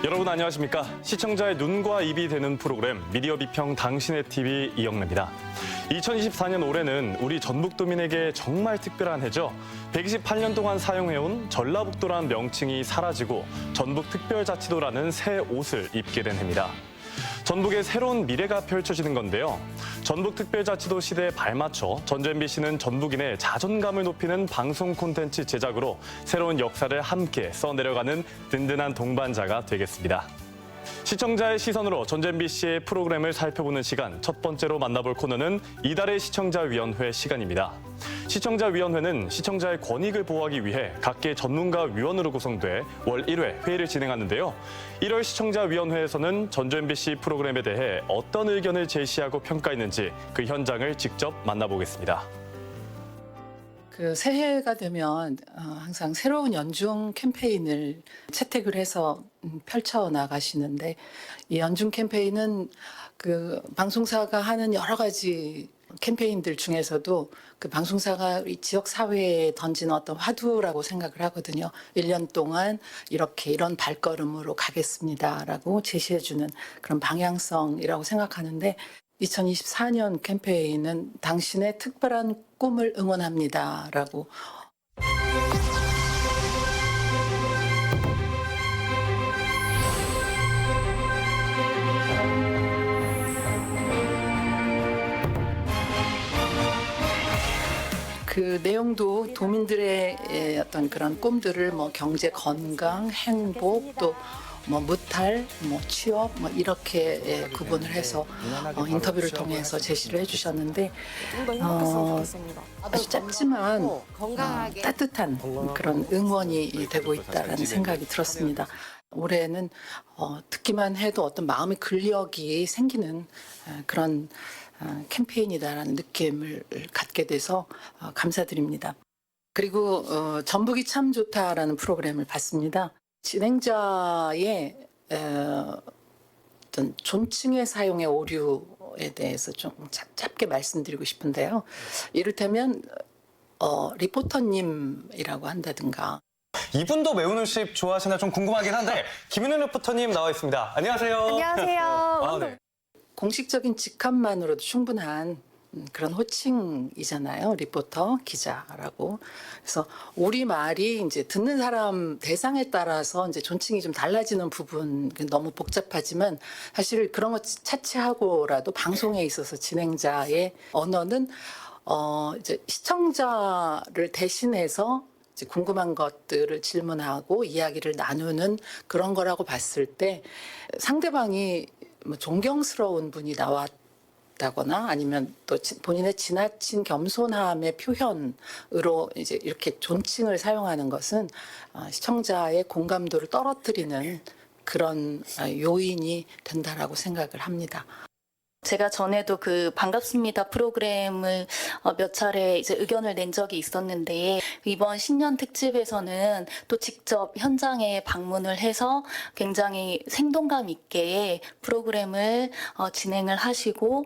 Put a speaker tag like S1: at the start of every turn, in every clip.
S1: 여러분 안녕하십니까? 시청자의 눈과 입이 되는 프로그램 미디어 비평 당신의 TV 이영래입니다. 2024년 올해는 우리 전북도민에게 정말 특별한 해죠. 128년 동안 사용해온 전라북도라는 명칭이 사라지고 전북특별자치도라는 새 옷을 입게 된 해입니다. 전북의 새로운 미래가 펼쳐지는 건데요. 전북특별자치도 시대에 발맞춰 전주 MBC는 전북인의 자존감을 높이는 방송 콘텐츠 제작으로 새로운 역사를 함께 써내려가는 든든한 동반자가 되겠습니다. 시청자의 시선으로 전주 MBC의 프로그램을 살펴보는 시간, 첫 번째로 만나볼 코너는 이달의 시청자위원회 시간입니다. 시청자위원회는 시청자의 권익을 보호하기 위해 각계 전문가 위원으로 구성돼 월 1회 회의를 진행하는데요. 1월 시청자위원회에서는 전주 MBC 프로그램에 대해 어떤 의견을 제시하고 평가했는지 그 현장을 직접 만나보겠습니다.
S2: 새해가 되면 항상 새로운 연중 캠페인을 채택을 해서 펼쳐 나가시는데, 이 연중 캠페인은 방송사가 하는 여러 가지 캠페인들 중에서도 그 방송사가 이 지역 사회에 던지는 어떤 화두라고 생각을 하거든요. 1년 동안 이런 발걸음으로 가겠습니다라고 제시해주는 그런 방향성이라고 생각하는데, 2024년 캠페인은 당신의 특별한 꿈을 응원합니다라고. 그 내용도 도민들의 어떤 그런 꿈들을 경제, 건강, 행복, 또 무탈, 취업, 이렇게 구분을 해서 인터뷰를 통해서 제시를 해주셨는데, 아주 짧지만 따뜻한 그런 응원이 되고 있다라는 생각이 들었습니다. 올해는 듣기만 해도 어떤 마음의 근력이 생기는 그런 캠페인이다라는 느낌을 갖게 돼서 감사드립니다. 그리고 전북이 참 좋다라는 프로그램을 봤습니다. 진행자의 어떤 존칭의 사용의 오류에 대해서 좀 짧게 말씀드리고 싶은데요. 이를테면 리포터님이라고 한다든가.
S3: 이분도 매운 음식 좋아하시나 좀 궁금하긴 한데 김윤우 리포터님 나와 있습니다. 안녕하세요.
S4: 안녕하세요.
S3: 네.
S2: 공식적인 직함만으로도 충분한 그런 호칭이잖아요. 리포터, 기자라고. 그래서 우리말이 이제 듣는 사람 대상에 따라서 이제 존칭이 좀 달라지는 부분, 너무 복잡하지만 사실 그런 거 차치하고라도 방송에 있어서 진행자의 언어는 이제 시청자를 대신해서 이제 궁금한 것들을 질문하고 이야기를 나누는 그런 거라고 봤을 때, 상대방이 존경스러운 분이 나왔다거나 아니면 또 본인의 지나친 겸손함의 표현으로 이제 이렇게 존칭을 사용하는 것은 시청자의 공감도를 떨어뜨리는 그런 요인이 된다라고 생각을 합니다.
S4: 제가 전에도 그 반갑습니다 프로그램을 몇 차례 이제 의견을 낸 적이 있었는데, 이번 신년 특집에서는 또 직접 현장에 방문을 해서 굉장히 생동감 있게 프로그램을 진행을 하시고,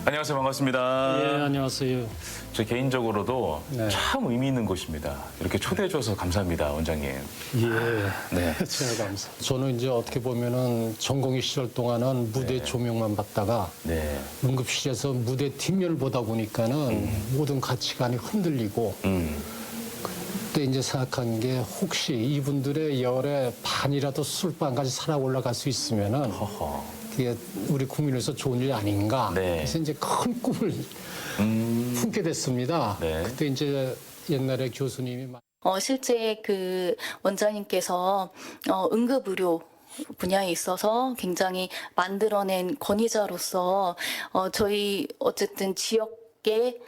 S5: 안녕하세요. 반갑습니다.
S6: 예, 안녕하세요.
S5: 저 개인적으로도
S6: 네.
S5: 참 의미 있는 곳입니다. 이렇게 초대해 주셔서 감사합니다, 원장님.
S6: 예,
S5: 네.
S6: 제가 감사. 저는 이제 어떻게 보면은 전공의 시절 동안은 무대 조명만 받다가
S5: 네.
S6: 응급실에서 무대 뒷면을 보다 보니까는 모든 가치관이 흔들리고, 그때 이제 생각한 게 혹시 이분들의 열에 반이라도 술반까지 살아 올라갈 수 있으면은 그게 우리 국민으로서 좋은 일이 아닌가.
S5: 네.
S6: 그래서 이제 큰 꿈을 품게 됐습니다.
S5: 네.
S6: 그때 이제 옛날에 교수님이
S4: 실제 그 원장님께서 응급의료 분야에 있어서 굉장히 만들어낸 권위자로서 저희 어쨌든 지역의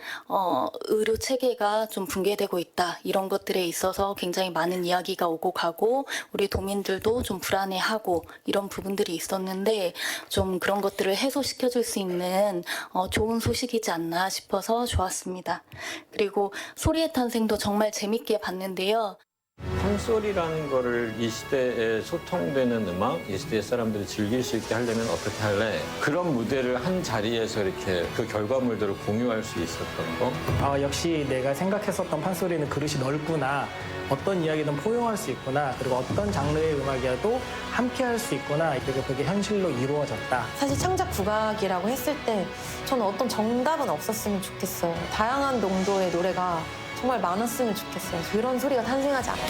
S4: 의료 체계가 좀 붕괴되고 있다, 이런 것들에 있어서 굉장히 많은 이야기가 오고 가고 우리 도민들도 좀 불안해하고 이런 부분들이 있었는데, 좀 그런 것들을 해소시켜 줄 수 있는 좋은 소식이지 않나 싶어서 좋았습니다. 그리고 소리의 탄생도 정말 재밌게 봤는데요.
S7: 판소리라는 거를 이 시대에 소통되는 음악, 이 시대의 사람들이 즐길 수 있게 하려면 어떻게 할래? 그런 무대를 한 자리에서 이렇게 그 결과물들을 공유할 수 있었던 거.
S8: 역시 내가 생각했었던 판소리는 그릇이 넓구나. 어떤 이야기든 포용할 수 있구나. 그리고 어떤 장르의 음악이어도 함께 할 수 있구나. 그리고 그게 현실로 이루어졌다.
S9: 사실 창작 국악이라고 했을 때 저는 어떤 정답은 없었으면 좋겠어요. 다양한 농도의 노래가 정말 많았으면 좋겠어요. 그런 소리가 탄생하지 않아요.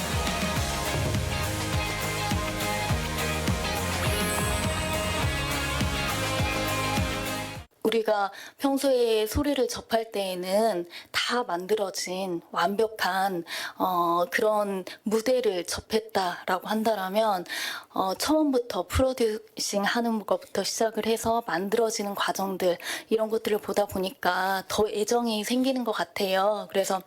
S4: 우리가 평소에 소리를 접할 때에는 다 만들어진 완벽한 그런 무대를 접했다라고 한다라면 처음부터 프로듀싱 하는 것부터 시작을 해서 만들어지는 과정들 이런 것들을 보다 보니까 더 애정이 생기는 것 같아요. 그래서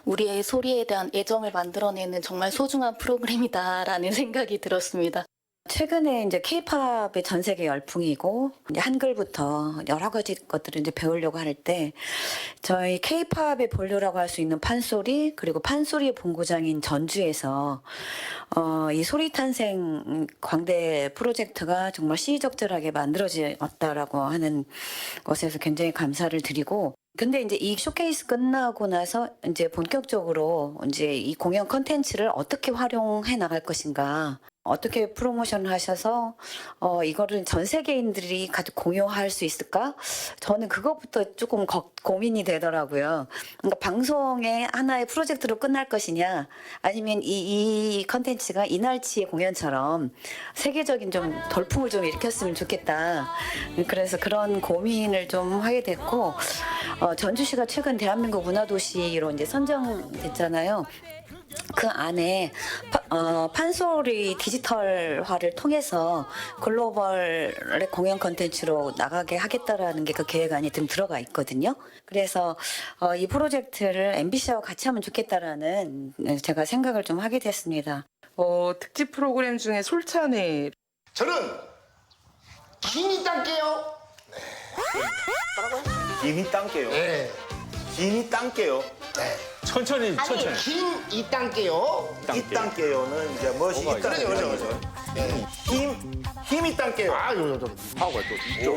S4: 우리의 소리에 대한 애정을 만들어내는 정말 소중한 프로그램이다라는 생각이 들었습니다.
S10: 최근에 이제 K-팝의 전 세계 열풍이고 이제 한글부터 여러 가지 것들을 이제 배우려고 할 때 저희 K-팝의 본류라고 할 수 있는 판소리 그리고 판소리의 본고장인 전주에서 이 소리 탄생 광대 프로젝트가 정말 시의적절하게 만들어졌다라고 하는 것에서 굉장히 감사를 드리고 근데 이제 이 쇼케이스 끝나고 나서 이제 본격적으로 이제 이 공연 컨텐츠를 어떻게 활용해 나갈 것인가 어떻게 프로모션을 하셔서 이거를 전 세계인들이 같이 공유할 수 있을까? 저는 그것부터 조금 고민이 되더라고요. 그러니까 방송의 하나의 프로젝트로 끝날 것이냐 아니면 이 컨텐츠가 이날치의 공연처럼 세계적인 좀 돌풍을 좀 일으켰으면 좋겠다. 그래서 그런 고민을 좀 하게 됐고 전주시가 최근 대한민국 문화도시로 이제 선정됐잖아요. 그 안에 판소리 디지털화를 통해서 글로벌의 공연 컨텐츠로 나가게 하겠다라는 게 그 계획안에 좀 들어가 있거든요. 그래서 이 프로젝트를 MBC하고 같이 하면 좋겠다라는 제가 생각을 좀 하게 됐습니다.
S11: 특집 프로그램 중에 솔찬회.
S12: 저는 김이 땅게요. 네. 뭐라고요? 김이 땅게요. 네. 김이 땅게요. 네.
S5: 천천히.
S12: 김이 땅게요. 이 땅게요는 이제 무엇이 있다. 그렇죠. 네. 힘이 땅게요. 하고가 또 있죠.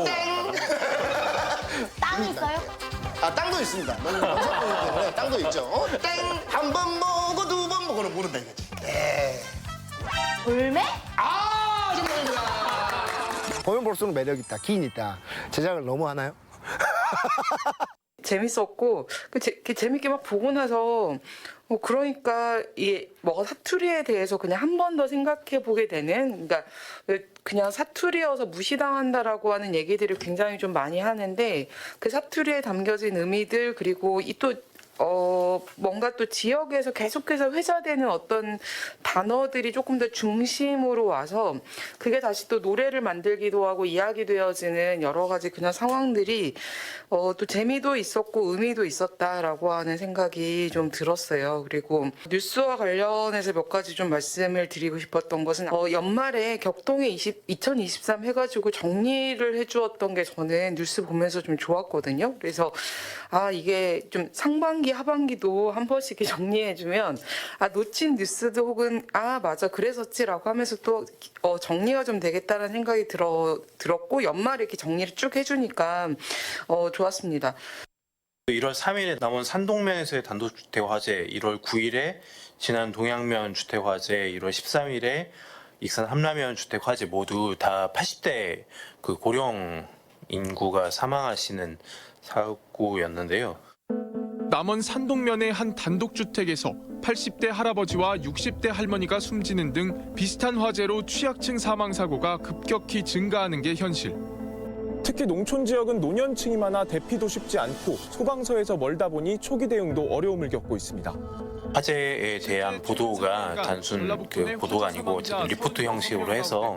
S12: 땡.
S9: 땅 있어요?
S12: 땅도 있습니다. 너무 감사하기 때문에 땅도 있죠. 땡. 한 번 먹고 두 번 먹고는 모른다 이거지. 네.
S9: 볼매?
S12: 정답입니다. 보면 볼수록 매력 있다. 기인 있다. 제작을 너무 하나요?
S11: 재밌었고 재밌게 막 보고 나서 그러니까 이 뭐 사투리에 대해서 그냥 한 번 더 생각해 보게 되는 그러니까 그냥 사투리여서 무시당한다라고 하는 얘기들을 굉장히 좀 많이 하는데 그 사투리에 담겨진 의미들 그리고 이 또 뭔가 또 지역에서 계속해서 회자되는 어떤 단어들이 조금 더 중심으로 와서 그게 다시 또 노래를 만들기도 하고 이야기되어지는 여러 가지 그냥 상황들이 또 재미도 있었고 의미도 있었다라고 하는 생각이 좀 들었어요. 그리고 뉴스와 관련해서 몇 가지 좀 말씀을 드리고 싶었던 것은 연말에 격동회 2023 해가지고 정리를 해주었던 게 저는 뉴스 보면서 좀 좋았거든요. 그래서 이게 좀 상반기 하반기도 한 번씩 이렇게 정리해주면 놓친 뉴스도 혹은 맞아 그랬었지라고 하면서 또 정리가 좀 되겠다는 생각이 들었고 연말에 이렇게 정리를 쭉 해주니까 좋았습니다.
S13: 1월 3일에 남원 산동면에서의 단독주택화재, 1월 9일에 진안 동양면 주택화재, 1월 13일에 익산 함라면 주택화재 모두 다 80대 그 고령 인구가 사망하시는 사고였는데요.
S14: 남원 산동면의 한 단독주택에서 80대 할아버지와 60대 할머니가 숨지는 등 비슷한 화재로 취약층 사망 사고가 급격히 증가하는 게 현실.
S15: 특히 농촌 지역은 노년층이 많아 대피도 쉽지 않고 소방서에서 멀다 보니 초기 대응도 어려움을 겪고 있습니다.
S13: 화재에 대한 보도가 단순 그 보도가 아니고 어쨌든 리포트 형식으로 해서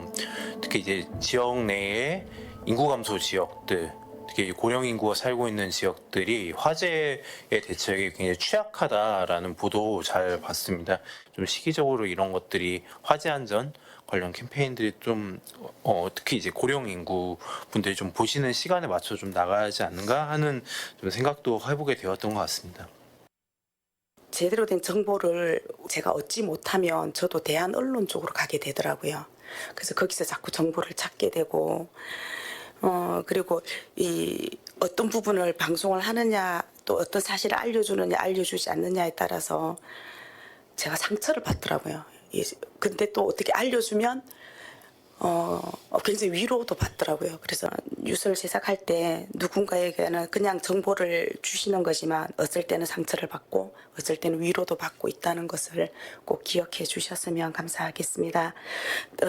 S13: 특히 이제 지역 내의 인구 감소 지역들 특히 고령 인구가 살고 있는 지역들이 화재의 대책이 굉장히 취약하다라는 보도 잘 봤습니다. 좀 시기적으로 이런 것들이 화재 안전 관련 캠페인들이 좀 특히 이제 고령 인구 분들이 좀 보시는 시간에 맞춰 좀 나가야지 않는가 하는 좀 생각도 해보게 되었던 것 같습니다.
S16: 제대로 된 정보를 제가 얻지 못하면 저도 대한 언론 쪽으로 가게 되더라고요. 그래서 거기서 자꾸 정보를 찾게 되고 그리고 이 어떤 부분을 방송을 하느냐 또 어떤 사실을 알려주느냐 알려주지 않느냐에 따라서 제가 상처를 받더라고요. 근데 또 어떻게 알려주면 굉장히 위로도 받더라고요. 그래서 뉴스를 제작할 때 누군가에게는 그냥 정보를 주시는 거지만 어쩔 때는 상처를 받고 어쩔 때는 위로도 받고 있다는 것을 꼭 기억해 주셨으면 감사하겠습니다.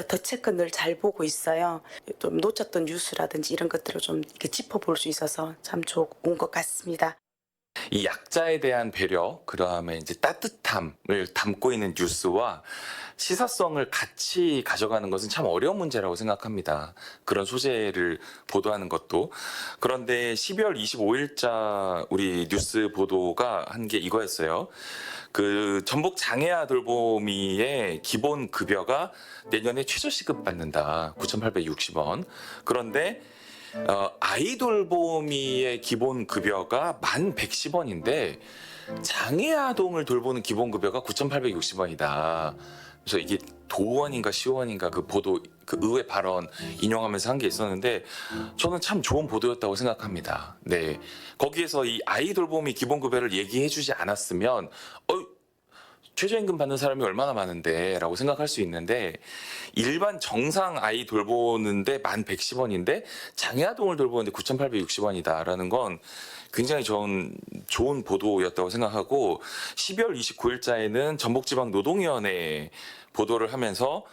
S16: 더 체크 늘 잘 보고 있어요. 좀 놓쳤던 뉴스라든지 이런 것들을 좀 이렇게 짚어볼 수 있어서 참 좋은 것 같습니다.
S17: 이 약자에 대한 배려, 그다음에 이제 따뜻함을 담고 있는 뉴스와 시사성을 같이 가져가는 것은 참 어려운 문제라고 생각합니다. 그런 소재를 보도하는 것도. 그런데 12월 25일자 우리 뉴스 보도가 한 게 이거였어요. 그 전북 장애아 돌보미의 기본 급여가 내년에 최저시급 받는다. 9,860원. 그런데 아이 돌보미의 기본 급여가 1,110원인데 장애 아동을 돌보는 기본 급여가 9,860원이다. 그래서 이게 도원인가 시원인가 그 보도 그 의회 발언 인용하면서 한 게 있었는데 저는 참 좋은 보도였다고 생각합니다. 네, 거기에서 이 아이 돌보미 기본 급여를 얘기해주지 않았으면 최저임금 받는 사람이 얼마나 많은데 라고 생각할 수 있는데 일반 정상 아이 돌보는데 1,110원인데 장애아동을 돌보는데 9,860원이다 라는 건 굉장히 좋은 보도였다고 생각하고 12월 29일자에는 전북지방노동위원회 보도를 하면서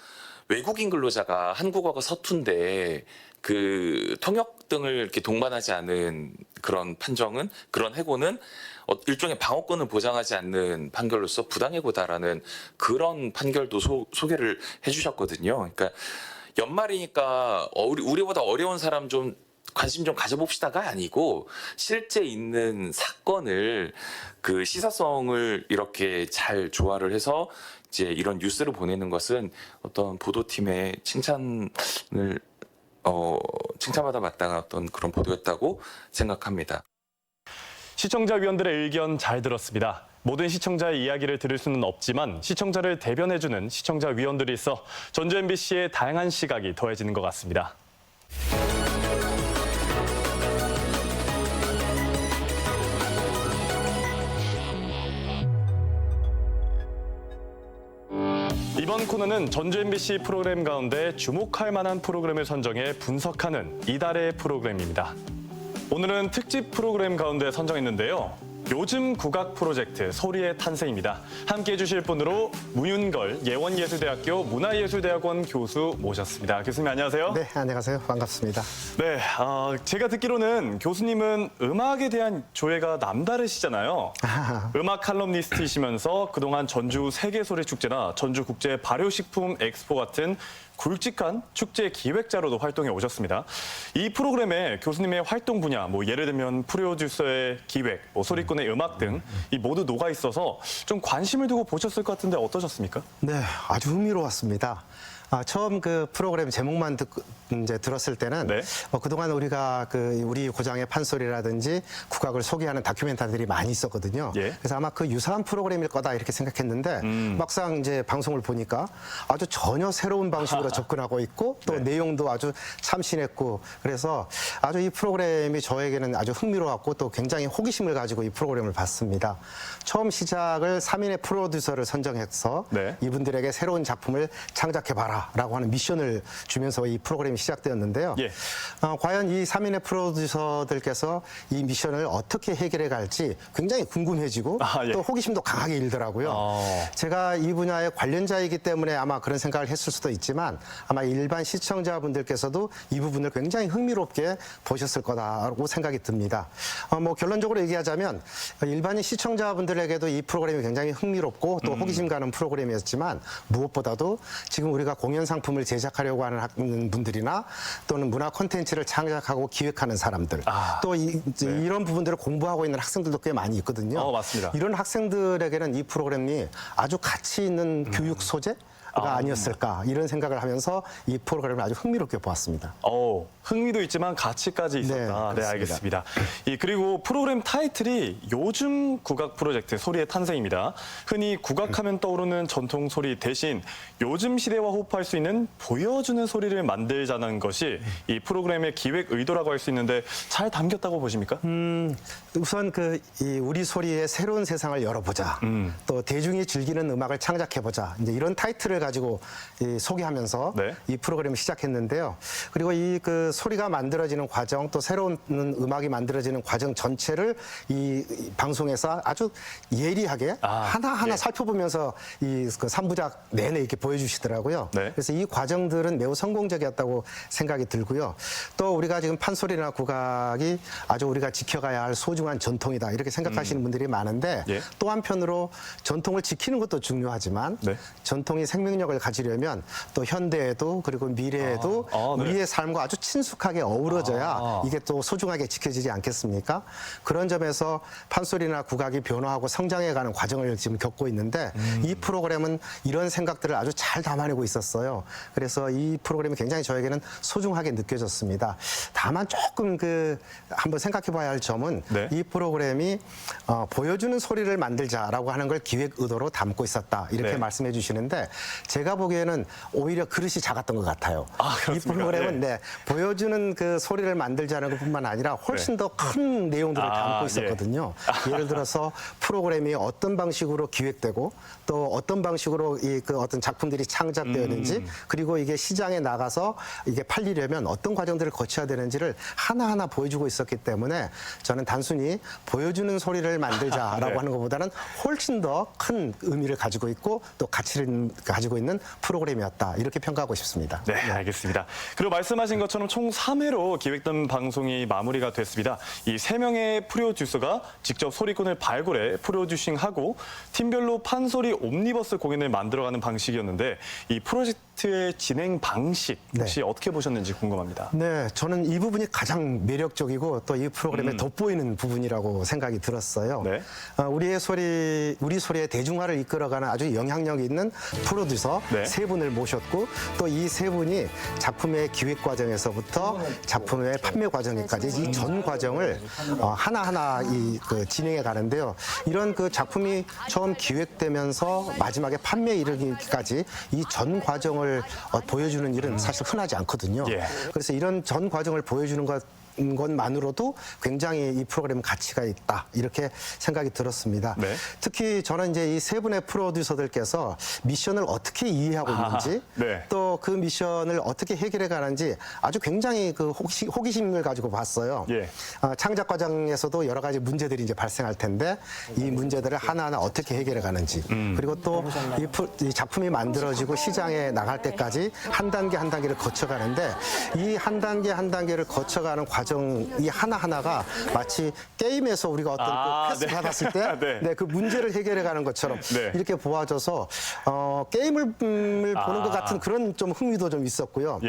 S17: 외국인 근로자가 한국어가 서툰데 그 통역 등을 이렇게 동반하지 않은 그런 판정은 그런 해고는 일종의 방어권을 보장하지 않는 판결로서 부당해고다라는 그런 판결도 소개를 해주셨거든요. 그러니까 연말이니까 우리보다 어려운 사람 좀 관심 좀 가져봅시다가 아니고 실제 있는 사건을 그 시사성을 이렇게 잘 조화를 해서 이제 이런 뉴스를 보내는 것은 어떤 보도팀의 칭찬받아 마땅했던 그런 보도였다고 생각합니다.
S1: 시청자 위원들의 의견 잘 들었습니다. 모든 시청자의 이야기를 들을 수는 없지만 시청자를 대변해주는 시청자 위원들이 있어 전주 MBC의 다양한 시각이 더해지는 것 같습니다. 이번 코너는 전주 MBC 프로그램 가운데 주목할 만한 프로그램을 선정해 분석하는 이달의 프로그램입니다. 오늘은 특집 프로그램 가운데 선정했는데요. 요즘 국악 프로젝트 소리의 탄생입니다. 함께해 주실 분으로 무윤걸 예원예술대학교 문화예술대학원 교수 모셨습니다. 교수님 안녕하세요.
S18: 네, 안녕하세요. 반갑습니다.
S1: 네, 제가 듣기로는 교수님은 음악에 대한 조예가 남다르시잖아요. 음악 칼럼니스트이시면서 그동안 전주 세계소리축제나 전주국제 발효식품 엑스포 같은 굵직한 축제 기획자로도 활동해 오셨습니다. 이 프로그램에 교수님의 활동 분야, 예를 들면 프로듀서의 기획, 소리꾼의 음악 등 이 모두 녹아 있어서 좀 관심을 두고 보셨을 것 같은데 어떠셨습니까?
S18: 네, 아주 흥미로웠습니다. 처음 그 프로그램 제목만 이제 들었을 때는 그동안 우리가 우리 고장의 판소리라든지 국악을 소개하는 다큐멘터리들이 많이 있었거든요. 그래서 아마 그 유사한 프로그램일 거다 이렇게 생각했는데 막상 이제 방송을 보니까 아주 전혀 새로운 방식으로 접근하고 있고 또 내용도 아주 참신했고 그래서 아주 이 프로그램이 저에게는 아주 흥미로웠고 또 굉장히 호기심을 가지고 이 프로그램을 봤습니다. 처음 시작을 3인의 프로듀서를 선정해서 이분들에게 새로운 작품을 창작해봐라 라고 하는 미션을 주면서 이 프로그램이 시작되었는데요. 과연 이 3인의 프로듀서들께서 이 미션을 어떻게 해결해 갈지 굉장히 궁금해지고 또 호기심도 강하게 일더라고요. 제가 이 분야의 관련자이기 때문에 아마 그런 생각을 했을 수도 있지만 아마 일반 시청자분들께서도 이 부분을 굉장히 흥미롭게 보셨을 거다라고 생각이 듭니다. 결론적으로 얘기하자면 일반인 시청자분들에게도 이 프로그램이 굉장히 흥미롭고 또 호기심 가는 프로그램이었지만 무엇보다도 지금 우리가 공연 상품을 제작하려고 하는 분들이나 또는 문화 콘텐츠를 창작하고 기획하는 사람들 또 이런 부분들을 공부하고 있는 학생들도 꽤 많이 있거든요.
S1: 맞습니다.
S18: 이런 학생들에게는 이 프로그램이 아주 가치 있는 교육 소재 아니었을까 이런 생각을 하면서 이 프로그램을 아주 흥미롭게 보았습니다.
S1: 흥미도 있지만 가치까지 있었다.
S18: 네,
S1: 네, 알겠습니다. 그리고 프로그램 타이틀이 요즘 국악 프로젝트 소리의 탄생입니다. 흔히 국악하면 떠오르는 전통 소리 대신 요즘 시대와 호흡할 수 있는 보여주는 소리를 만들자는 것이 이 프로그램의 기획 의도라고 할 수 있는데 잘 담겼다고 보십니까?
S18: 우선 이 우리 소리의 새로운 세상을 열어보자. 또 대중이 즐기는 음악을 창작해보자. 이제 이런 타이틀을 가지고 소개하면서 이 프로그램을 시작했는데요. 그리고 이 소리가 만들어지는 과정, 또 새로운 음악이 만들어지는 과정 전체를 이 방송에서 아주 예리하게 하나하나 살펴보면서 이 3부작 내내 이렇게 보여주시더라고요. 그래서 이 과정들은 매우 성공적이었다고 생각이 들고요. 또 우리가 지금 판소리나 국악이 아주 우리가 지켜가야 할 소중한 전통이다 이렇게 생각하시는 분들이 많은데 또 한편으로 전통을 지키는 것도 중요하지만 전통이 생명력을 가지려면 또 현대에도 그리고 미래에도 우리의 삶과 아주 친숙하게 어우러져야 이게 또 소중하게 지켜지지 않겠습니까? 그런 점에서 판소리나 국악이 변화하고 성장해가는 과정을 지금 겪고 있는데 이 프로그램은 이런 생각들을 아주 잘 담아내고 있었어요. 그래서 이 프로그램이 굉장히 저에게는 소중하게 느껴졌습니다. 다만 조금 한번 생각해봐야 할 점은 이 프로그램이 보여주는 소리를 만들자라고 하는 걸 기획 의도로 담고 있었다 이렇게 말씀해 주시는데 제가 보기에는 오히려 그릇이 작았던 것 같아요. 이 프로그램은 보여주는 소리를 만들자는 것뿐만 아니라 훨씬 더 큰 내용들을 담고 있었거든요. 예를 들어서 프로그램이 어떤 방식으로 기획되고 또 어떤 방식으로 어떤 작품들이 창작되었는지 그리고 이게 시장에 나가서 이게 팔리려면 어떤 과정들을 거쳐야 되는지를 하나하나 보여주고 있었기 때문에 저는 단순히 보여주는 소리를 만들자라고 하는 것보다는 훨씬 더 큰 의미를 가지고 있고 또 가치를 가지고 있는 프로그램이었다 이렇게 평가하고 싶습니다.
S1: 네, 알겠습니다. 그리고 말씀하신 것처럼 총 3회로 기획된 방송이 마무리가 됐습니다. 이 3명의 프로듀서가 직접 소리꾼을 발굴해 프로듀싱하고 팀별로 판소리 옴니버스 공연을 만들어가는 방식이었는데 이 프로젝트의 진행 방식 혹시 어떻게 보셨는지 궁금합니다.
S18: 네, 저는 이 부분이 가장 매력적이고 또 이 프로그램에 돋보이는 부분이라고 생각이 들었어요. 우리 소리의 대중화를 이끌어가는 아주 영향력 있는 프로듀서 세 분을 모셨고 또 이 세 분이 작품의 기획 과정에서부터 작품의 판매 과정까지 이 전 과정을 하나하나 진행해 가는데요. 이런 작품이 처음 기획되면서 마지막에 판매에 이르기까지 이 전 과정을 보여주는 일은 사실 흔하지 않거든요. 그래서 이런 전 과정을 보여주는 것만으로도 굉장히 이 프로그램 가치가 있다 이렇게 생각이 들었습니다. 특히 저는 이제 이 세 분의 프로듀서들께서 미션을 어떻게 이해하고 있는지 또 그 미션을 어떻게 해결해 가는지 아주 굉장히 호기심을 가지고 봤어요. 창작 과정에서도 여러 가지 문제들이 이제 발생할 텐데 이 문제들을 하나하나 어떻게 해결해 가는지 그리고 또 이 작품이 만들어지고 시장에 나갈 때까지 한 단계 한 단계를 거쳐가는데 이 한 단계 한 단계를 거쳐가는 과정이 하나하나가 마치 게임에서 우리가 어떤 패스 받았을 때 그 문제를 해결해 가는 것처럼 이렇게 보아져서 게임을 보는 것 같은 그런 좀 흥미도 좀 있었고요.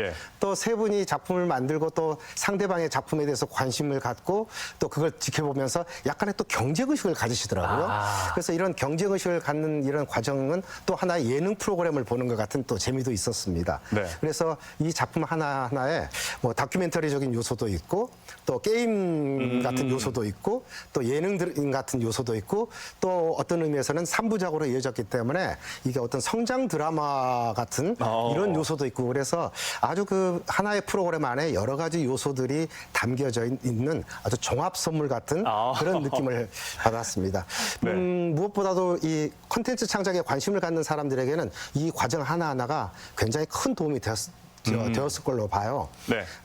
S18: 또 세 분이 작품을 만들고 또 상대방의 작품에 대해서 관심을 갖고 또 그걸 지켜보면서 약간의 또 경쟁의식을 가지시더라고요. 그래서 이런 경쟁의식을 갖는 이런 과정은 또 하나의 예능 프로그램을 보는 것 같은 또 재미도 있었습니다. 그래서 이 작품 하나하나에 뭐 다큐멘터리적인 요소도 있고 또 게임 같은 요소도 있고 또 예능 같은 요소도 있고 또 어떤 의미에서는 3부작으로 이어졌기 때문에 이게 어떤 성장 드라마 같은 이런 요소도 있고 그래서 아주 하나의 프로그램 안에 여러 가지 요소들이 담겨져 있는 아주 종합 선물 같은 그런 느낌을 받았습니다. 무엇보다도 이 콘텐츠 창작에 관심을 갖는 사람들에게는 이 과정 하나하나가 굉장히 큰 도움이 되었을 걸로 봐요.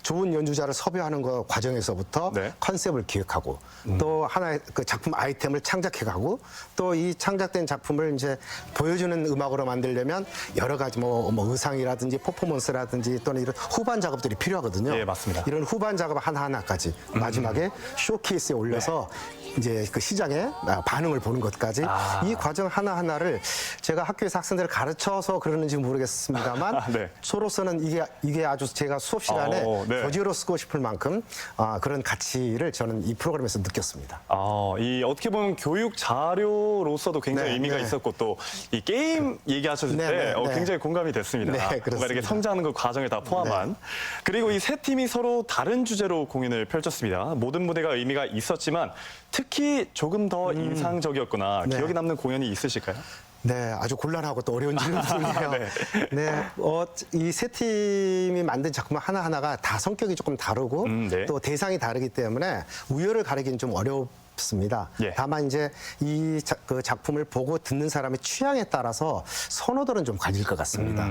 S18: 좋은 연주자를 섭외하는 것 과정에서부터 컨셉을 기획하고 또 하나의 작품 아이템을 창작해가고 또 이 창작된 작품을 이제 보여주는 음악으로 만들려면 여러 가지 뭐 의상이라든지 퍼포먼스라든지 또는 이런 후반 작업들이 필요하거든요.
S1: 맞습니다.
S18: 이런 후반 작업 하나하나까지 마지막에 쇼케이스에 올려서 이제 그 시장의 반응을 보는 것까지 이 과정 하나하나를 제가 학교에서 학생들을 가르쳐서 그러는지 모르겠습니다만 저로서는 이게 이게 아주 제가 수업 시간에
S1: 네.
S18: 교재로 쓰고 싶을 만큼 그런 가치를 저는 이 프로그램에서 느꼈습니다.
S1: 이 어떻게 보면 교육 자료로서도 굉장히
S18: 네,
S1: 의미가
S18: 네.
S1: 있었고 또 이 게임 얘기하셨을
S18: 네,
S1: 때
S18: 네, 네.
S1: 굉장히 공감이 됐습니다.
S18: 네,
S1: 뭔가 이렇게
S18: 그렇습니다.
S1: 성장하는 그 과정을 다 포함한. 그리고 이 세 팀이 서로 다른 주제로 공연을 펼쳤습니다. 모든 무대가 의미가 있었지만 특히 조금 더 인상적이었거나
S18: 네.
S1: 기억에 남는 공연이 있으실까요?
S18: 네, 아주 곤란하고 또 어려운 질문이에요. 네, 이 세 팀이 만든 작품 하나하나가 다 성격이 조금 다르고
S1: 네.
S18: 또 대상이 다르기 때문에 우열을 가리기는 좀 어렵습니다.
S1: 예.
S18: 다만 이제 이 작품을 보고 듣는 사람의 취향에 따라서 선호도는 좀 갈릴 것 같습니다.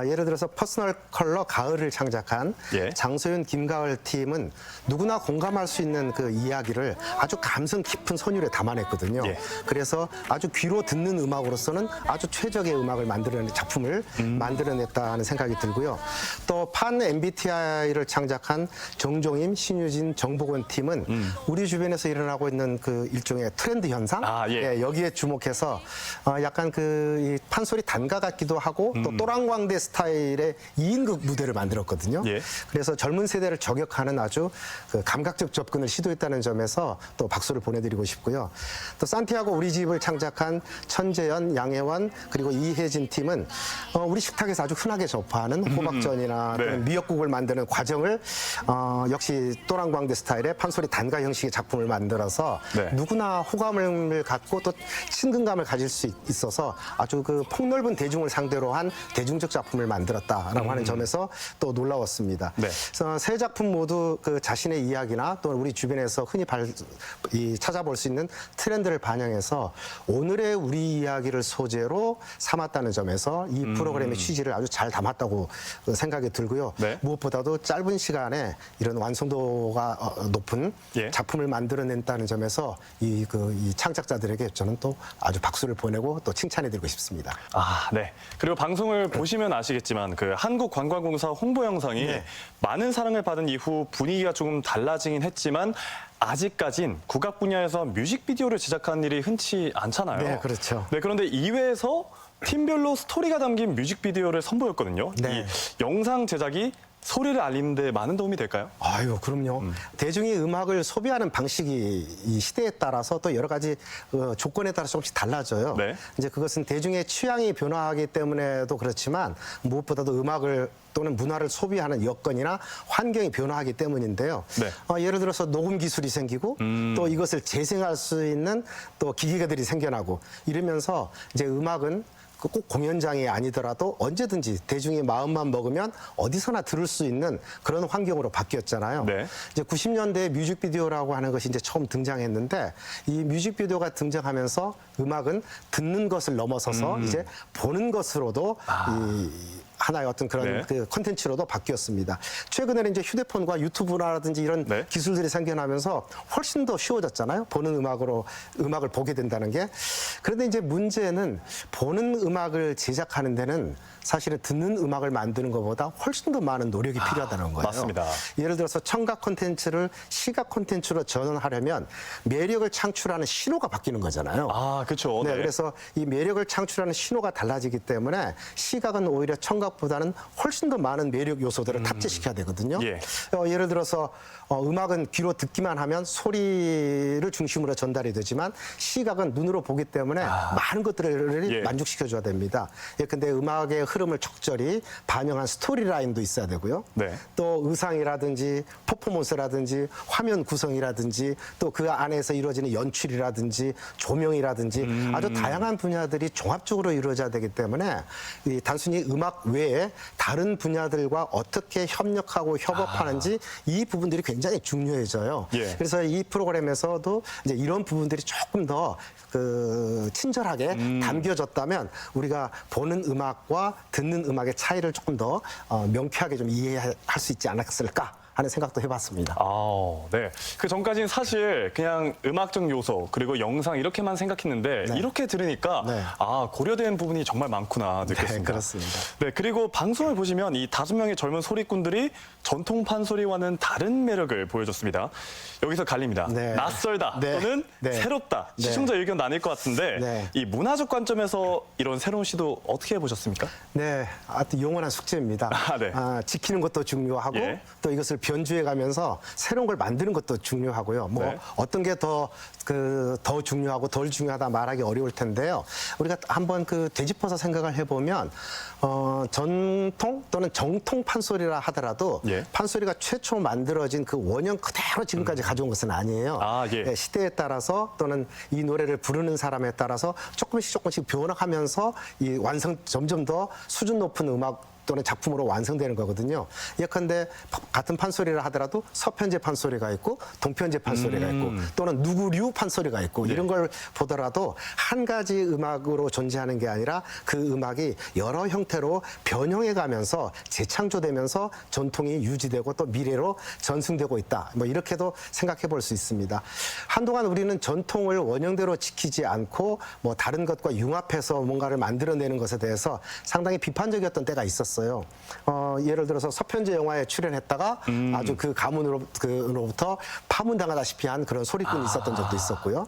S18: 예를 들어서 퍼스널 컬러 가을을 창작한
S1: 예.
S18: 장소윤, 김가을 팀은 누구나 공감할 수 있는 그 이야기를 아주 감성 깊은 선율에 담아냈거든요.
S1: 예.
S18: 그래서 아주 귀로 듣는 음악으로서는 아주 최적의 음악을 만들어낸 작품을 만들어냈다는 생각이 들고요. 또 판 MBTI를 창작한 정종임, 신유진, 정복원 팀은 우리 주변에서 일어나고 있는 그 일종의 트렌드 현상
S1: 예.
S18: 여기에 주목해서 약간 이 판소리 단가 같기도 하고 또 또랑광대 스타일의 2인극 무대를 만들었거든요.
S1: 예.
S18: 그래서 젊은 세대를 저격하는 아주 그 감각적 접근을 시도했다는 점에서 또 박수를 보내드리고 싶고요. 또 산티아고 우리 집을 창작한 천재현, 양혜원 그리고 이혜진 팀은 우리 식탁에서 아주 흔하게 접하는 호박전이나
S1: 네.
S18: 또는 미역국을 만드는 과정을 역시 또랑광대 스타일의 판소리 단가 형식의 작품을 만들어서
S1: 네.
S18: 누구나 호감을 갖고 또 친근감을 가질 수 있어서 아주 그 폭넓은 대중을 상대로 한 대중적 작품을 만들었다라고 하는 점에서 또 놀라웠습니다.
S1: 네.
S18: 그래서 세 작품 모두 그 자신의 이야기나 또 우리 주변에서 흔히 찾아볼 수 있는 트렌드를 반영해서 오늘의 우리 이야기를 소재로 삼았다는 점에서 이 프로그램의 취지를 아주 잘 담았다고 생각이 들고요.
S1: 네.
S18: 무엇보다도 짧은 시간에 이런 완성도가 높은
S1: 예.
S18: 작품을 만들어낸다는 점에서 이 창작자들에게 저는 또 아주 박수를 보내고 또 칭찬해드리고 싶습니다.
S1: 네. 그리고 방송을 보시면 아시겠지만 그 한국관광공사 홍보 영상이
S18: 네.
S1: 많은 사랑을 받은 이후 분위기가 조금 달라지긴 했지만 아직까진 국악 분야에서 뮤직비디오를 제작하는 일이 흔치 않잖아요.
S18: 네, 그렇죠.
S1: 네, 그런데 이외에서 팀별로 스토리가 담긴 뮤직비디오를 선보였거든요.
S18: 네.
S1: 이 영상 제작이 소리를 알리는 데 많은 도움이 될까요?
S18: 아유, 그럼요. 대중이 음악을 소비하는 방식이 이 시대에 따라서 또 여러 가지 조건에 따라 조금씩 달라져요.
S1: 네.
S18: 이제 그것은 대중의 취향이 변화하기 때문에도 그렇지만 무엇보다도 음악을 또는 문화를 소비하는 여건이나 환경이 변화하기 때문인데요.
S1: 네.
S18: 예를 들어서 녹음 기술이 생기고 또 이것을 재생할 수 있는 또 기계들이 생겨나고 이러면서 이제 음악은 꼭 공연장이 아니더라도 언제든지 대중의 마음만 먹으면 어디서나 들을 수 있는 그런 환경으로 바뀌었잖아요.
S1: 네.
S18: 이제 90년대 뮤직비디오라고 하는 것이 이제 처음 등장했는데 이 뮤직비디오가 등장하면서 음악은 듣는 것을 넘어서서 이제 보는 것으로도 이 하나의 어떤 그런
S1: 네.
S18: 그 콘텐츠로도 바뀌었습니다. 최근에는 이제 휴대폰과 유튜브라든지 이런
S1: 네.
S18: 기술들이 생겨나면서 훨씬 더 쉬워졌잖아요. 보는 음악을 보게 된다는 게. 그런데 이제 문제는 보는 음악을 제작하는 데는 사실은 듣는 음악을 만드는 것보다 훨씬 더 많은 노력이 필요하다는 거예요.
S1: 맞습니다.
S18: 예를 들어서 청각 콘텐츠를 시각 콘텐츠로 전환하려면 매력을 창출하는 신호가 바뀌는 거잖아요.
S1: 그렇죠.
S18: 네, 그래서 이 매력을 창출하는 신호가 달라지기 때문에 시각은 오히려 청각보다는 훨씬 더 많은 매력 요소들을 탑재시켜야 되거든요.
S1: 예.
S18: 예를 들어서 음악은 귀로 듣기만 하면 소리를 중심으로 전달이 되지만 시각은 눈으로 보기 때문에 많은 것들을
S1: 예.
S18: 만족시켜줘야 됩니다. 근데 음악의 흐름을 적절히 반영한 스토리라인도 있어야 되고요.
S1: 네.
S18: 또 의상이라든지 퍼포먼스라든지 화면 구성이라든지 또 그 안에서 이루어지는 연출이라든지 조명이라든지 아주 다양한 분야들이 종합적으로 이루어져야 되기 때문에 이 단순히 음악 외에 다른 분야들과 어떻게 협력하고 협업하는지 이 부분들이 굉장히 중요해져요.
S1: 예.
S18: 그래서 이 프로그램에서도 이제 이런 부분들이 조금 더 친절하게 담겨졌다면 우리가 보는 음악과 듣는 음악의 차이를 조금 더 명쾌하게 좀 이해할 수 있지 않았을까 하는 생각도 해봤습니다.
S1: 네. 그 전까지는 사실 그냥 음악적 요소 그리고 영상 이렇게만 생각했는데 이렇게 들으니까 고려된 부분이 정말 많구나 느꼈습니다.
S18: 네, 그렇습니다.
S1: 네, 그리고 방송을 보시면 이 5명의 젊은 소리꾼들이 전통 판소리와는 다른 매력을 보여줬습니다. 여기서 갈립니다. 낯설다 또는 새롭다. 시청자 의견 나뉠 것 같은데 이 문화적 관점에서 이런 새로운 시도 어떻게 해보셨습니까?
S18: 네, 하여튼 영원한 숙제입니다. 지키는 것도 중요하고 또 이것을 변주해가면서 새로운 걸 만드는 것도 중요하고요. 뭐 어떤 게 더 중요하고 덜 중요하다 말하기 어려울 텐데요. 우리가 한번 그 되짚어서 생각을 해보면 전통 또는 정통 판소리라 하더라도 판소리가 최초 만들어진 그 원형 그대로 지금까지 가져온 것은 아니에요. 시대에 따라서 또는 이 노래를 부르는 사람에 따라서 조금씩 변화하면서 이 점점 더 수준 높은 음악 또는 작품으로 완성되는 거거든요. 예컨대 같은 판소리를 하더라도 서편제 판소리가 있고 동편제 판소리가 있고 또는 누구류 판소리가 있고 이런 걸 보더라도 한 가지 음악으로 존재하는 게 아니라 그 음악이 여러 형태로 변형해 가면서 재창조되면서 전통이 유지되고 또 미래로 전승되고 있다. 뭐 이렇게도 생각해 볼 수 있습니다. 한동안 우리는 전통을 원형대로 지키지 않고 뭐 다른 것과 융합해서 뭔가를 만들어내는 것에 대해서 상당히 비판적이었던 때가 있었어요. 예를 들어서 서편제 영화에 출연했다가 아주 그 가문으로부터 파문당하다시피 한 그런 소리꾼이 있었던 적도 있었고요.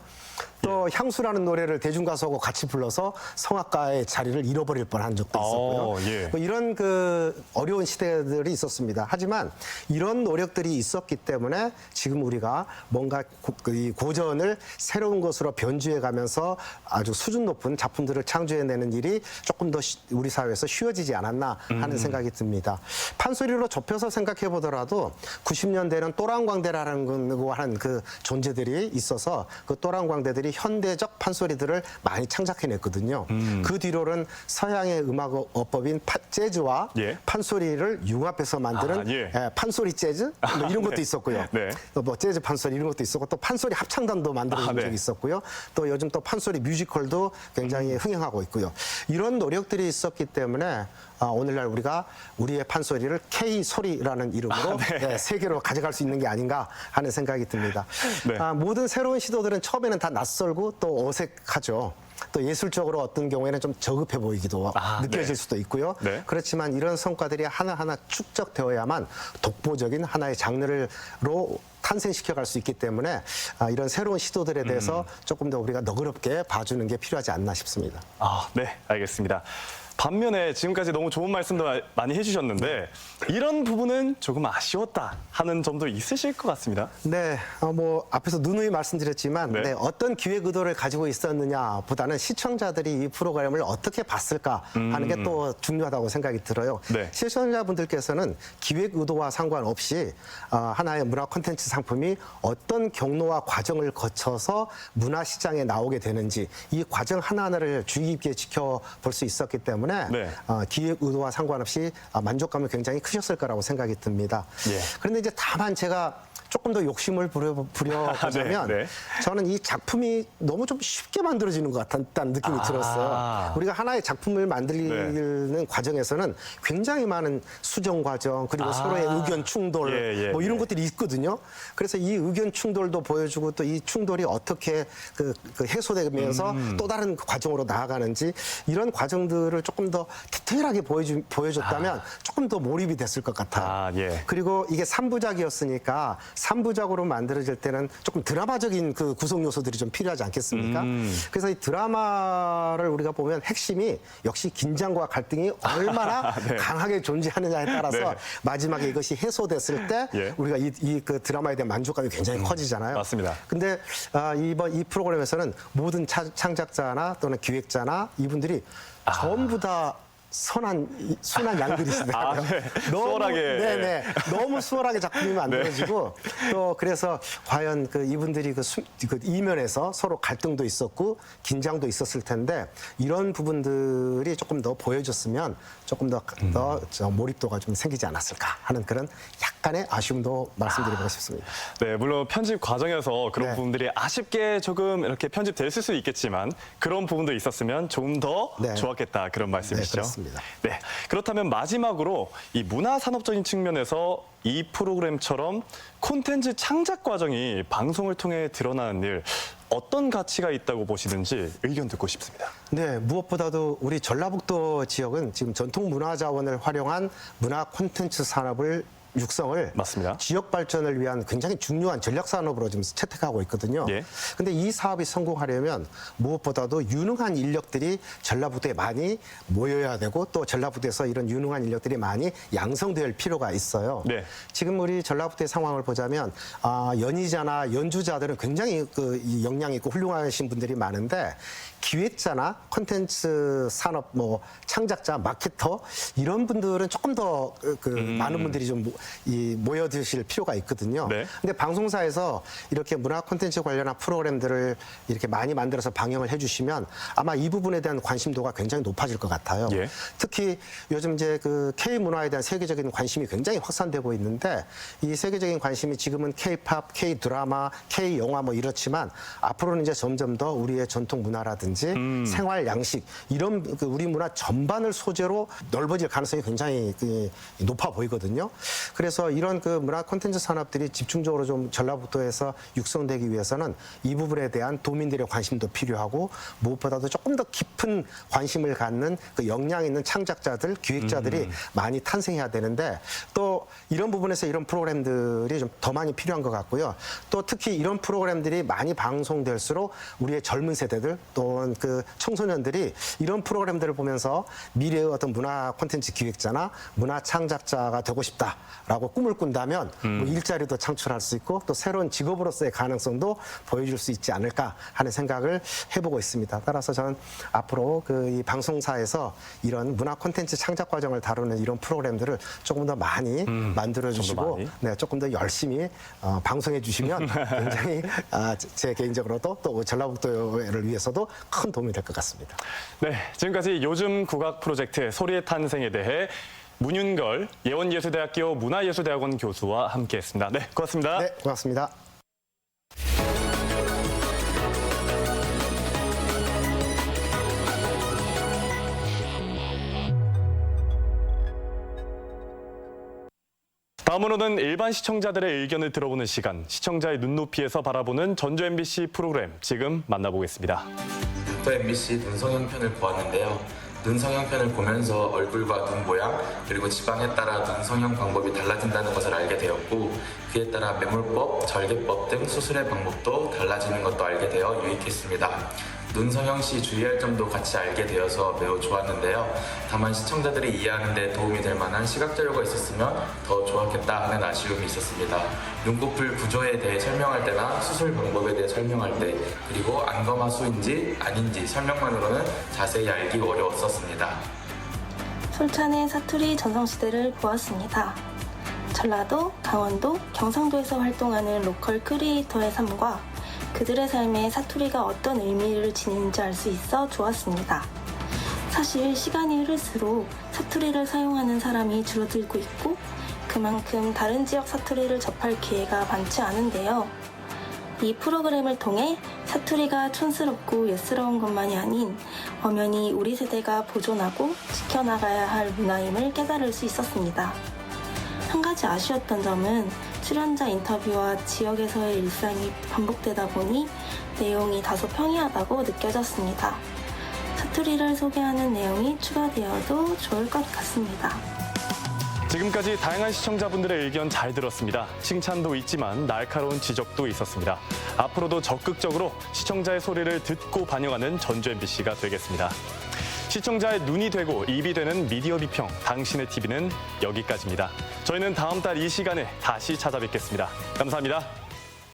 S18: 또 향수라는 노래를 대중가수하고 같이 불러서 성악가의 자리를 잃어버릴 뻔한 적도 있었고요. 뭐 이런 그 어려운 시대들이 있었습니다. 하지만 이런 노력들이 있었기 때문에 지금 우리가 뭔가 이 고전을 새로운 것으로 변주해가면서 아주 수준 높은 작품들을 창조해내는 일이 조금 더 우리 사회에서 쉬워지지 않았나 하는 생각이 듭니다. 판소리로 좁혀서 생각해 보더라도 90년대는 또랑광대라는 하는 그 존재들이 있어서 그 또랑광대들이 현대적 판소리들을 많이 창작해냈거든요. 그 뒤로는 서양의 음악 어법인 재즈와 판소리를 융합해서 만드는 판소리 재즈 뭐 이런 것도 있었고요. 뭐 재즈 판소리 이런 것도 있었고 또 판소리 합창단도 만들어진 적이 있었고요. 또 요즘 또 판소리 뮤지컬도 굉장히 흥행하고 있고요. 이런 노력들이 있었기 때문에 오늘날 우리가 우리의 판소리를 K소리라는 이름으로 세계로 가져갈 수 있는 게 아닌가 하는 생각이 듭니다. 모든 새로운 시도들은 처음에는 다 낯설고 또 어색하죠. 또 예술적으로 어떤 경우에는 좀 저급해 보이기도 느껴질 수도 있고요. 그렇지만 이런 성과들이 하나하나 축적되어야만 독보적인 하나의 장르로 탄생시켜갈 수 있기 때문에 이런 새로운 시도들에 대해서 조금 더 우리가 너그럽게 봐주는 게 필요하지 않나 싶습니다.
S1: 네, 알겠습니다. 반면에 지금까지 너무 좋은 말씀도 많이 해주셨는데 이런 부분은 조금 아쉬웠다 하는 점도 있으실 것 같습니다.
S18: 네, 뭐 앞에서 누누이 말씀드렸지만 어떤 기획 의도를 가지고 있었느냐보다는 시청자들이 이 프로그램을 어떻게 봤을까 하는 게 또 중요하다고 생각이 들어요. 시청자분들께서는 기획 의도와 상관없이 하나의 문화 콘텐츠 상품이 어떤 경로와 과정을 거쳐서 문화 시장에 나오게 되는지 이 과정 하나하나를 주의 깊게 지켜볼 수 있었기 때문에 기획 의도와 상관없이 만족감이 굉장히 크셨을 거라고 생각이 듭니다. 그런데 이제 다만 제가 조금 더 욕심을 부려보자면 저는 이 작품이 너무 좀 쉽게 만들어지는 것 같다는 느낌이 들었어요. 우리가 하나의 작품을 만들는 과정에서는 굉장히 많은 수정 과정 그리고 서로의 의견 충돌 뭐 이런 것들이 있거든요. 그래서 이 의견 충돌도 보여주고 또 이 충돌이 어떻게 그 해소되면서 또 다른 과정으로 나아가는지 이런 과정들을 조금 더 디테일하게 보여줬다면 조금 더 몰입이 됐을 것 같아요. 그리고 이게 3부작이었으니까 3부작으로 만들어질 때는 조금 드라마적인 그 구성 요소들이 좀 필요하지 않겠습니까? 그래서 이 드라마를 우리가 보면 핵심이 역시 긴장과 갈등이 얼마나 강하게 존재하느냐에 따라서 마지막에 이것이 해소됐을 때 우리가 이 그 드라마에 대한 만족감이 굉장히 커지잖아요.
S1: 맞습니다.
S18: 근데 이번 이 프로그램에서는 모든 창작자나 또는 기획자나 이분들이 전부 다 순한 양들이시더라고요.
S1: 수월하게.
S18: 너무 수월하게 작품이 만들어지고 또 그래서 과연 그 이분들이 그 이면에서 서로 갈등도 있었고 긴장도 있었을 텐데 이런 부분들이 조금 더 보여줬으면 조금 더 몰입도가 좀 생기지 않았을까 하는 그런 약간의 아쉬움도 말씀드리고 싶습니다.
S1: 네, 물론 편집 과정에서 그런 부분들이 아쉽게 조금 이렇게 편집됐을 수 있겠지만 그런 부분도 있었으면 좀 더 좋았겠다 그런 말씀이시죠?
S18: 그렇습니다. 있습니다.
S1: 네, 그렇다면 마지막으로 이 문화산업적인 측면에서 이 프로그램처럼 콘텐츠 창작 과정이 방송을 통해 드러나는 일 어떤 가치가 있다고 보시는지 의견 듣고 싶습니다.
S18: 네, 무엇보다도 우리 전라북도 지역은 지금 전통 문화 자원을 활용한 문화 콘텐츠 산업을 육성을
S1: 맞습니다.
S18: 지역 발전을 위한 굉장히 중요한 전략 산업으로 지금 채택하고 있거든요. 근데 이 사업이 성공하려면 무엇보다도 유능한 인력들이 전라북도에 많이 모여야 되고 또 전라북도에서 이런 유능한 인력들이 많이 양성될 필요가 있어요. 지금 우리 전라북도의 상황을 보자면 연희자나 연주자들은 굉장히 이 역량 있고 훌륭하신 분들이 많은데 기획자나 콘텐츠 산업 뭐 창작자, 마케터 이런 분들은 조금 더 많은 분들이 좀 모여드실 필요가 있거든요. 근데 방송사에서 이렇게 문화 콘텐츠 관련한 프로그램들을 이렇게 많이 만들어서 방영을 해주시면 아마 이 부분에 대한 관심도가 굉장히 높아질 것 같아요. 특히 요즘 이제 그 K 문화에 대한 세계적인 관심이 굉장히 확산되고 있는데 이 세계적인 관심이 지금은 K-팝, K 드라마, K 영화 뭐 이렇지만 앞으로는 이제 점점 더 우리의 전통 문화라든지 생활 양식 이런 우리 문화 전반을 소재로 넓어질 가능성이 굉장히 높아 보이거든요. 그래서 이런 그 문화 콘텐츠 산업들이 집중적으로 좀 전라북도에서 육성되기 위해서는 이 부분에 대한 도민들의 관심도 필요하고 무엇보다도 조금 더 깊은 관심을 갖는 그 역량 있는 창작자들, 기획자들이 많이 탄생해야 되는데 또 이런 부분에서 이런 프로그램들이 좀 더 많이 필요한 것 같고요. 또 특히 이런 프로그램들이 많이 방송될수록 우리의 젊은 세대들 또는 그 청소년들이 이런 프로그램들을 보면서 미래의 어떤 문화 콘텐츠 기획자나 문화 창작자가 되고 싶다라고 꿈을 꾼다면 뭐 일자리도 창출할 수 있고 또 새로운 직업으로서의 가능성도 보여줄 수 있지 않을까 하는 생각을 해보고 있습니다. 따라서 저는 앞으로 이 방송사에서 이런 문화 콘텐츠 창작 과정을 다루는 이런 프로그램들을 조금 더 많이 만들어주시고 조금 더 열심히 방송해 주시면 굉장히 제 개인적으로도 또 전라북도를 위해서도 큰 도움이 될 것 같습니다.
S1: 네, 지금까지 요즘 국악 프로젝트 소리의 탄생에 대해 문윤걸 예원예술대학교 문화예술대학원 교수와 함께했습니다. 네, 고맙습니다.
S18: 네, 고맙습니다.
S1: 다음으로는 일반 시청자들의 의견을 들어보는 시간, 시청자의 눈높이에서 바라보는 전주 MBC 프로그램 지금 만나보겠습니다.
S17: 또 MBC 눈성형 편을 보았는데요. 눈성형 편을 보면서 얼굴과 눈 모양 그리고 지방에 따라 눈성형 방법이 달라진다는 것을 알게 되었고 그에 따라 매몰법, 절개법 등 수술의 방법도 달라지는 것도 알게 되어 유익했습니다. 눈성형 시 주의할 점도 같이 알게 되어서 매우 좋았는데요. 다만 시청자들이 이해하는 데 도움이 될 만한 시각 자료가 있었으면 더 좋았겠다 하는 아쉬움이 있었습니다. 눈꺼풀 구조에 대해 설명할 때나 수술 방법에 대해 설명할 때 그리고 안검하수인지 아닌지 설명만으로는 자세히 알기 어려웠었습니다.
S19: 솔찬의 사투리 전성시대를 보았습니다. 전라도, 강원도, 경상도에서 활동하는 로컬 크리에이터의 삶과 그들의 삶에 사투리가 어떤 의미를 지니는지 알 수 있어 좋았습니다. 사실 시간이 흐를수록 사투리를 사용하는 사람이 줄어들고 있고 그만큼 다른 지역 사투리를 접할 기회가 많지 않은데요. 이 프로그램을 통해 사투리가 촌스럽고 옛스러운 것만이 아닌 엄연히 우리 세대가 보존하고 지켜나가야 할 문화임을 깨달을 수 있었습니다. 한 가지 아쉬웠던 점은 출연자 인터뷰와 지역에서의 일상이 반복되다 보니 내용이 다소 평이하다고 느껴졌습니다. 사투리를 소개하는 내용이 추가되어도 좋을 것 같습니다.
S1: 지금까지 다양한 시청자분들의 의견 잘 들었습니다. 칭찬도 있지만 날카로운 지적도 있었습니다. 앞으로도 적극적으로 시청자의 소리를 듣고 반영하는 전주 MBC가 되겠습니다. 시청자의 눈이 되고 입이 되는 미디어 비평, 당신의 TV는 여기까지입니다. 저희는 다음 달 이 시간에 다시 찾아뵙겠습니다. 감사합니다.